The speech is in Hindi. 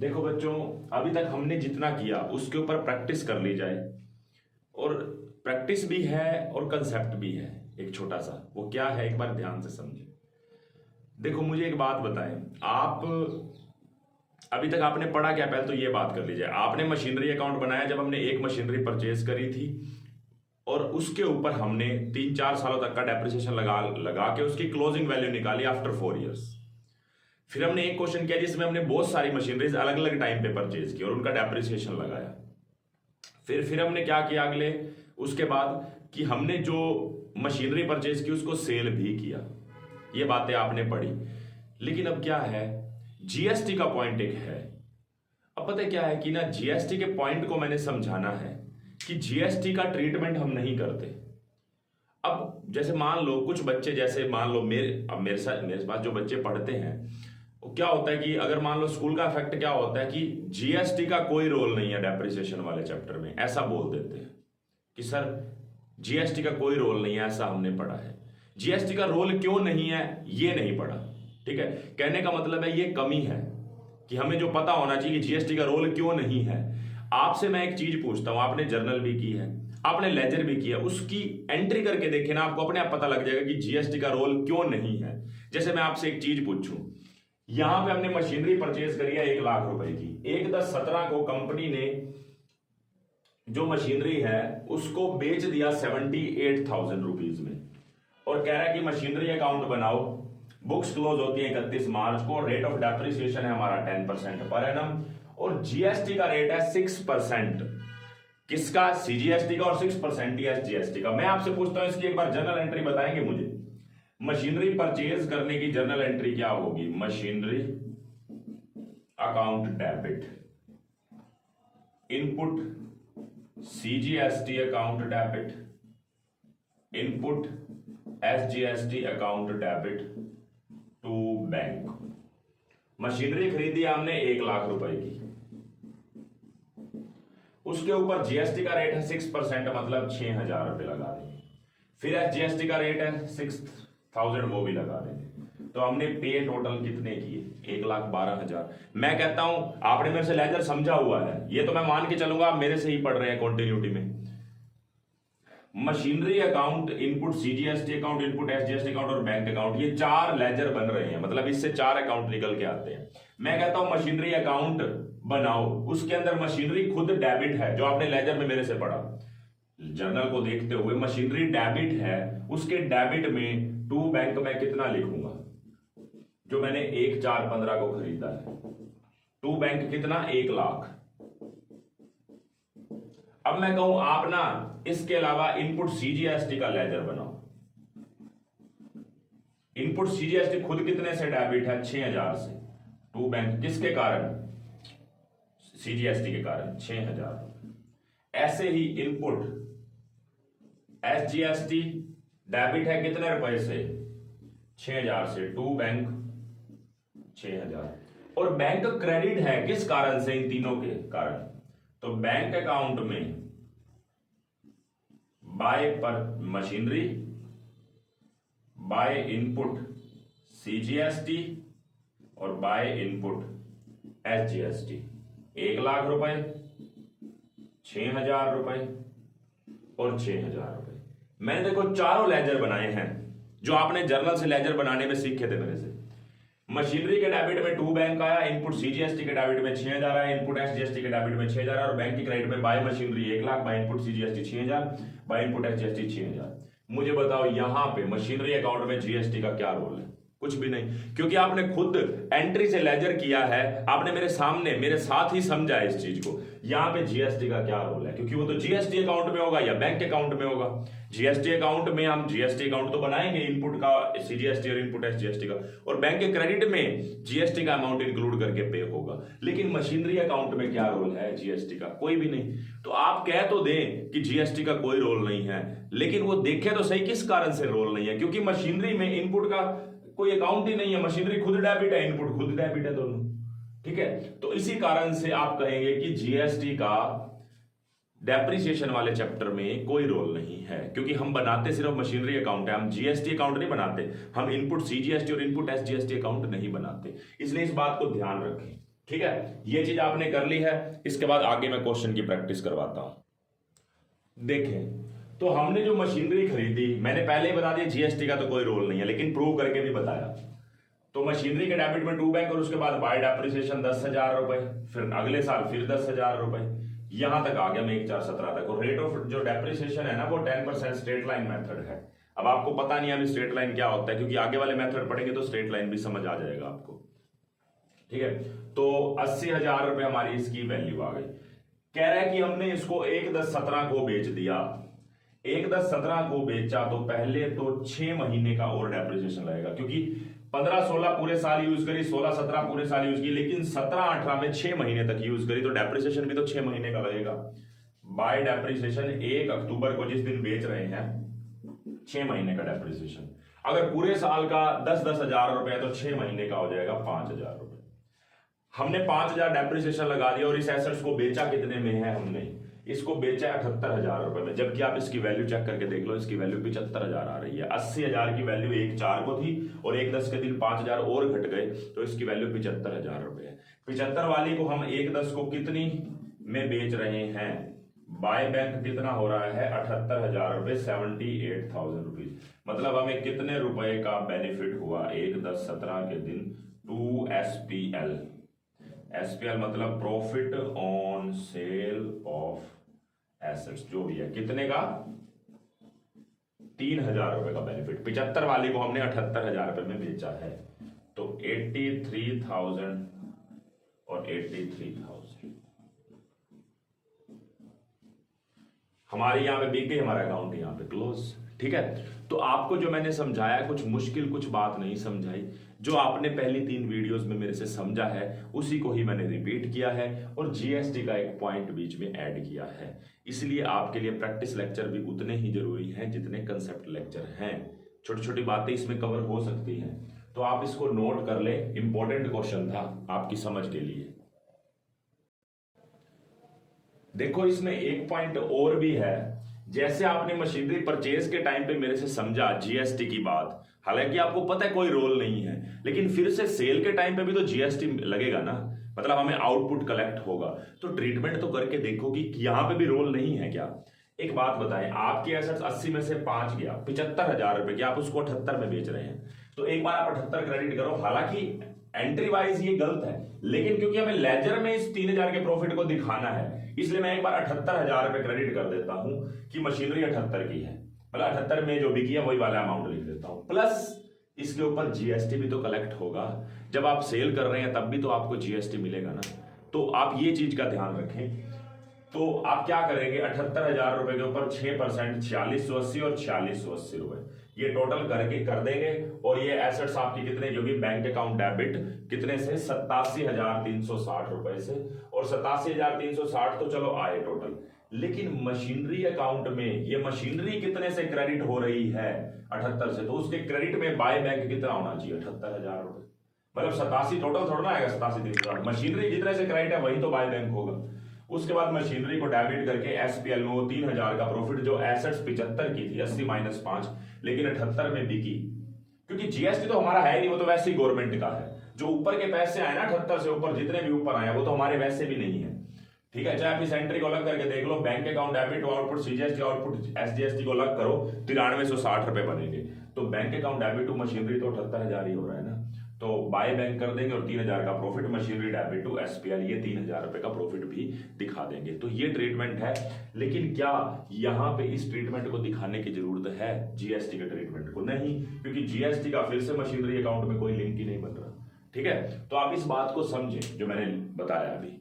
देखो बच्चों, अभी तक हमने जितना किया उसके ऊपर प्रैक्टिस कर ली जाए। और प्रैक्टिस भी है और कंसेप्ट भी है एक छोटा सा। वो क्या है, एक बार ध्यान से समझे। देखो मुझे एक बात बताएं, आप अभी तक आपने पढ़ा क्या? पहले तो ये बात कर लीजिए। आपने मशीनरी अकाउंट बनाया जब हमने एक मशीनरी परचेज करी थी, और उसके ऊपर हमने 3-4 सालों तक का डेप्रिसिएशन लगा लगा के उसकी क्लोजिंग वैल्यू निकाली आफ्टर 4 इयर्स। फिर हमने एक क्वेश्चन किया जिसमें हमने बहुत सारी मशीनरीज अलग अलग टाइम पे परचेज की और उनका डेप्रिसिएशन लगाया। फिर हमने क्या किया अगले उसके बाद कि हमने जो मशीनरी परचेज की उसको सेल भी किया। ये बातें आपने पढ़ी। लेकिन अब क्या है, जीएसटी का पॉइंट एक है। अब पता है क्या है कि ना, जीएसटी के पॉइंट को मैंने समझाना है कि जीएसटी का ट्रीटमेंट हम नहीं करते। अब जैसे मान लो कुछ बच्चे, जैसे मान लो मेरे पास जो बच्चे पढ़ते हैं, वो क्या होता है कि अगर मान लो स्कूल का इफेक्ट क्या होता है कि जीएसटी का कोई रोल नहीं है डेप्रिसिएशन वाले चैप्टर में, ऐसा बोल देते हैं कि सर जीएसटी का कोई रोल नहीं है, ऐसा हमने पढ़ा है। जीएसटी का रोल क्यों नहीं है ये नहीं पढ़ा। ठीक है, कहने का मतलब है ये कमी है कि हमें जो पता होना चाहिए कि जीएसटी का रोल क्यों नहीं है। आपसे मैं एक चीज पूछता हूं, आपने जर्नल भी की है, आपने लेजर भी किया, उसकी एंट्री करके देखे ना, आपको अपने आप पता लग जाएगा कि जीएसटी का रोल क्यों नहीं है। जैसे मैं आपसे एक चीज पूछूं, यहां पे हमने मशीनरी परचेज करी है 1 लाख रुपए की। 1/10/17 को कंपनी ने जो मशीनरी है उसको बेच दिया 78,000 रुपीज में, और कह रहा है कि मशीनरी अकाउंट बनाओ। बुक्स क्लोज होती है 31 मार्च को। रेट ऑफ डेप्रिसिएशन है हमारा 10% पर एनम, और जीएसटी का रेट है 6%। किसका? सीजीएसटी का, और 6% एसजीएसटी का। मैं आपसे पूछता हूं इसकी एक बार जर्नल एंट्री बताएंगे मुझे। मशीनरी परचेज करने की जर्नल एंट्री क्या होगी? Machinery account debit, input CGST account debit, input SGST account debit to bank. Machinery खरीदी हमने 1 लाख रुपए की, उसके ऊपर जीएसटी का रेट है 6%, मतलब 6,000 रुपए लगा देंगे। फिर एसजीएसटी का रेट है 6,000, वो भी लगा देंगे। तो हमने पे टोटल कितने किए? 1,12,000। मैं कहता हूं आपने मेरे से लेजर समझा हुआ है, ये तो मैं मान के चलूंगा आप मेरे से ही पढ़ रहे हैं कंटिन्यूटी में। Machinery account, input CGST account, input SGST account और बैंक अकाउंट, ये 4 लेजर बन रहे हैं, मतलब इससे 4 अकाउंट निकल के आते हैं। मैं कहता हूं मशीनरी अकाउंट बनाओ, उसके अंदर मशीनरी खुद डेबिट है, जो आपने लेजर में मेरे से पढ़ा। जर्नल को देखते हुए मशीनरी डेबिट है, उसके डेबिट में टू बैंक में कितना लिखूंगा? जो मैंने 1/4/15 को खरीदा है, टू बैंक कितना? 1 लाख। अब मैं कहूं आप ना इसके अलावा इनपुट सीजीएसटी का लेजर बनाओ। इनपुट सीजीएसटी खुद कितने से डेबिट है? 6,000 से। टू बैंक किसके कारण? सीजीएसटी के कारण 6,000। ऐसे ही इनपुट एसजीएसटी डेबिट है कितने रुपए से? 6,000 से। To bank 6,000। और बैंक क्रेडिट है किस कारण से? इन तीनों के कारण। तो बैंक अकाउंट में बाय पर मशीनरी, बाय इनपुट सीजीएसटी और बाय इनपुट एसजीएसटी। 1 लाख रुपए, 6,000 रुपए और 6,000 रुपए। मैंने देखो चारों लेजर बनाए हैं जो आपने जर्नल से लेजर बनाने में सीखे थे मेरे से। मशीनरी के डेबिट में टू बैंक आया, इनपुट सीजीएसटी के डेबिट में 6,000 आया, इनपुट एसजीएसटी के डेबिट में 6,000 और बैंक की क्रेडिट में bye machinery 1 lakh, by input CGST 6,000, by input SGST 6,000। मुझे बताओ यहां पे मशीनरी अकाउंट में जीएसटी का क्या रोल है? कुछ भी नहीं, क्योंकि आपने खुद एंट्री से लेजर किया है, आपने मेरे सामने मेरे साथ ही समझा है इस चीज को। यहां पे जीएसटी का क्या रोल है? क्योंकि वो तो जीएसटी अकाउंट में होगा या बैंक अकाउंट में होगा। जीएसटी अकाउंट में हम जीएसटी अकाउंट तो बनाएंगे, इनपुट का सीजीएसटी और इनपुट एसजीएसटी का, और बैंक के क्रेडिट में जीएसटी का अमाउंट इंक्लूड करके पे होगा। लेकिन मशीनरी अकाउंट में क्या रोल है जीएसटी का? कोई भी नहीं। तो आप कह तो दें कि जीएसटी का कोई रोल नहीं है, लेकिन वो देखे तो सही किस कारण से रोल नहीं है। क्योंकि मशीनरी में इनपुट का कोई अकाउंट ही नहीं है, मशीनरी खुद डेबिट है, इनपुट खुद डेबिट है, दोनों। ठीक है, तो इसी कारण से आप कहेंगे कि जीएसटी का डेप्रिसिएशन वाले चैप्टर में कोई रोल नहीं है, क्योंकि हम बनाते सिर्फ मशीनरी अकाउंट है, हम जीएसटी अकाउंट नहीं बनाते, हम इनपुट सीजीएसटी और इनपुट एसजीएसटी अकाउंट नहीं बनाते। इसलिए इस बात को ध्यान रखें। ठीक है, ये चीज आपने कर ली है। इसके बाद आगे मैं क्वेश्चन की प्रैक्टिस करवाता हूं। देखें, तो हमने जो मशीनरी खरीदी, मैंने पहले ही बता दिया जीएसटी का तो कोई रोल नहीं है, लेकिन प्रूव करके भी बताया। तो मशीनरी के डेबिट में 2 बैंक और उसके बाद बाय डेप्रिसिएशन 10,000 रुपए, फिर अगले साल फिर 10,000 रुपए, यहां तक आ गया मैं 1,417 तक। और रेट ऑफ जो डेप्रिसिएशन है ना वो 10% स्ट्रेट लाइन मेथड है। अब आपको पता नहीं अभी स्ट्रेट लाइन क्या होता है, क्योंकि आगे वाले मेथड पढ़ेंगे तो स्ट्रेट लाइन भी समझ आ जाएगा आपको। ठीक है, तो 80,000 रुपए हमारी इसकी वैल्यू आ गई। कह रहा है कि हमने इसको 1/10/17 को बेच दिया। 1/10/17 को बेचा तो पहले तो 6 महीने का और डेप्रिसिएशन लगेगा, क्योंकि 15-16 पूरे साल यूज करी, 16-17 पूरे साल यूज की, लेकिन 17-18 में 6 महीने तक यूज करी, तो डेप्रिसिएशन भी तो 6 महीने का लगेगा। बाय डेप्रिसिएशन 1 अक्टूबर को जिस दिन बेच रहे हैं 6 महीने का डेप्रिसिएशन। अगर पूरे साल का 10-10 हजार रुपए तो 6 महीने का हो जाएगा 5,000 रुपए। हमने 5,000 डेप्रिसिएशन लगा दिया और इस एसेट्स को बेचा कितने में है, हमने इसको बेचा 78,000 रुपए में, जबकि आप इसकी वैल्यू चेक करके देख लो, इसकी वैल्यू 75,000 आ रही है। 80,000 की वैल्यू 1/4 को थी और 1/10 के दिन 5,000 और घट गए, तो इसकी वैल्यू 75,000 रुपए है। 75 वाली को हम 1/10 को कितनी में बेच रहे हैं, बाय बैंक कितना हो रहा है 78,000 रुपए, 78,000 रुपीज। मतलब हमें कितने रुपए का बेनिफिट हुआ 1/10/17 के दिन, 2 SPL। SPL मतलब profit on sale of assets, जो भी है कितने का 3,000 रुपए का बेनिफिट। 75 वाले को हमने 78,000 रुपए में बेचा है, तो 83,000 और 83,000 हमारे यहां पे बिक गई, हमारा अकाउंट यहां पे क्लोज। ठीक है, तो आपको जो मैंने समझाया कुछ मुश्किल कुछ बात नहीं समझाई, जो आपने पहली 3 वीडियोस में मेरे से समझा है उसी को ही मैंने रिपीट किया है और जीएसटी का एक पॉइंट बीच में ऐड किया है। इसलिए आपके लिए प्रैक्टिस लेक्चर भी उतने ही जरूरी हैं जितने कंसेप्ट लेक्चर हैं। छोटी छोटी बातें इसमें कवर हो सकती हैं, तो आप इसको नोट कर ले, इंपॉर्टेंट क्वेश्चन था आपकी समझ के लिए। देखो इसमें एक पॉइंट और भी है, जैसे आपने मशीनरी परचेज के टाइम पे मेरे से समझा जीएसटी की बात, हालांकि आपको पता है कोई रोल नहीं है, लेकिन फिर से सेल के टाइम पे भी तो जीएसटी लगेगा ना, मतलब हमें आउटपुट कलेक्ट होगा, तो ट्रीटमेंट तो करके देखो कि यहां पे भी रोल नहीं है क्या। एक बात बताएं, आपके एसेट्स 80 में से 5 गया 75,000 रुपए की, आप उसको 78 में बेच रहे हैं, तो एक बार आप 78 क्रेडिट करो। हालांकि एंट्री वाइज ये गलत है, लेकिन क्योंकि हमें लेजर में इस 3,000 के प्रॉफिट को दिखाना है, इसलिए मैं एक बार 78,000 रुपए क्रेडिट कर देता हूं कि मशीनरी 78 की है, मतलब 78 में जो बिकी है वही वाला अमाउंट लिख देता हूं, प्लस इसके ऊपर जीएसटी भी तो कलेक्ट होगा। जब आप सेल कर रहे हैं तब भी तो आपको जीएसटी मिलेगा ना, तो आप ये चीज का ध्यान रखें। तो आप क्या करेंगे, 78,000 रुपए के ऊपर 6% 4680 और 4680 रुपए ये टोटल करके कर देंगे, और ये एसेट्स आपकी कितने, जो भी बैंक अकाउंट डेबिट कितने से 87,360 रुपए से, और 87,360 तो चलो आए टोटल, लेकिन मशीनरी अकाउंट में ये मशीनरी कितने से क्रेडिट हो रही है 78 से, तो उसके क्रेडिट में बाय बैंक कितना होना चाहिए 78,000 रुपए, मतलब 87 टोटल थोड़ा ना आएगा, 87,360 मशीनरी जितने से क्रेडिट है वही तो बाय बैंक होगा। उसके बाद मशीनरी को डेबिट करके एसपीएल में वो 3,000 का प्रॉफिट, जो एसेट्स 75 की थी 80 - 5 लेकिन 78 में बिकी, क्योंकि जीएसटी तो हमारा है नहीं, वो तो वैसे ही गवर्नमेंट का है। जो ऊपर के पैसे आए ना 78 से ऊपर जितने भी ऊपर आए वो तो हमारे वैसे भी नहीं है। ठीक है, चाहे आप इस एंट्री को अलग करके देख लो, bank account debit output CGST output SGST को अलग करो 9360 रुपए बनेंगे, तो bank account debit to machinery तो 78,000 ही हो रहा है ना, तो बाय बैंक कर देंगे और 3,000 का profit machinery debit to SPL, ये 3,000 रुपए का प्रॉफिट भी दिखा देंगे। तो ये ट्रीटमेंट है, लेकिन क्या यहां पे इस ट्रीटमेंट को दिखाने की जरूरत है जीएसटी के ट्रीटमेंट को? नहीं, क्योंकि जीएसटी का फिर से मशीनरी अकाउंट में कोई लिंक ही नहीं बन रहा। ठीक है, तो आप इस बात को समझें जो मैंने बताया अभी।